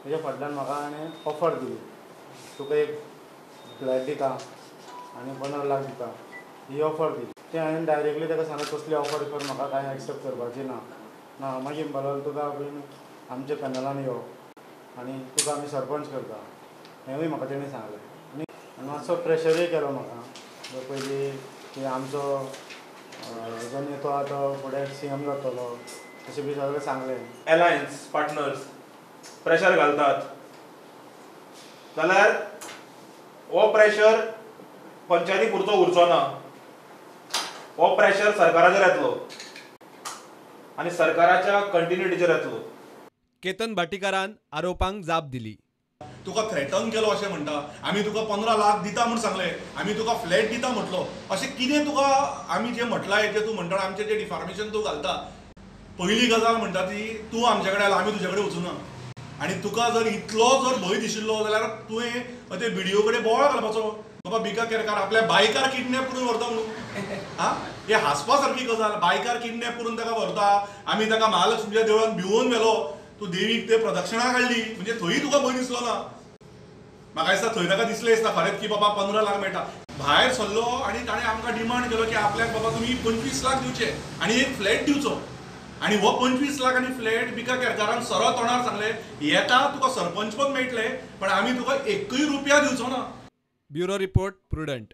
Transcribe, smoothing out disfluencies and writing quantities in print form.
तेच्या फाटल्यान म्हाका हाणें ऑफर दिली, तुका एक फ्लॅट दिता आनी 15 लाख दिता, ही ऑफर दिली. ते हांवें डायरेक्टली ताका सांगलें कसली ऑफर म्हाका कांय एक्सेप्ट करपाची ना. ना मागीर म्हणपाक लागलो तुका बीन आमच्या पॅनलान यो आनी तुका आमी सरपंच करता, हेंवूय म्हाका तेणें सांगलें. आनी मातसो प्रेशरूय केलो म्हाका पयलीं की आमचो जो नेतो आहा तो फुडें CM जातलो, अशें बी सगळें सांगलें. अलायन्स पार्टनर्स प्रेशर घालतात जाल्यार हो प्रेशर पंचायती पुरतो उरचो ना, हो प्रेशर सरकाराचेर येतलो आनी सरकाराच्या कंटिन्युटीचेर येतलो. केतन भाटीकारान आरोपांक जाप दिली. तुका थ्रेटन केलो अशें म्हणटा, आमी तुका 15 लाख दिता म्हूण सांगलें, आमी तुका फ्लॅट दिता म्हटलो, अशें कितें तुका आमी जें म्हटलां हेजें तूं म्हणटा आमचें जें डिफॉर्मेशन तूं घालता. पयली गजाल म्हणटा ती तूं आमचे कडेन आयला, आमी तुजे कडेन वचूना. आनी तुका जर इतलो जर भंय दिशिल्लो जाल्यार तुवें ते व्हिडियो कडेन बोवाळ घालपाचो, बाबा बिका केरकार आपल्या बायकार किडनॅप करून व्हरता म्हणून. हे हांसपा सारकी गजाल, बायकार किडनॅप करून ताका व्हरता, आमी ताका महालक्ष्मीच्या देवळान भिवून व्हेलो, तूं देवीक ते प्रदक्षिणा काडली, म्हणजे थंय तुका भंय दिसलो ना. म्हाका दिसता थंय ताका दिसलें दिसता खरेंच की बाबा 15 लाख मेळटा. भायर सरलो आनी ताणें आमकां डिमांड केलो की आपल्याक बाबा तुमी 25 लाख दिवचे आनी एक फ्लॅट दिवचो. आनी हो 25 लाख आनी फ्लॅट बिका केरकारान सरळ तोंडार सांगलें, येता तुका सरपंच पद मेळटलें पण आमी तुका 1 रुपया दिवचो ना. Bureau report, prudent.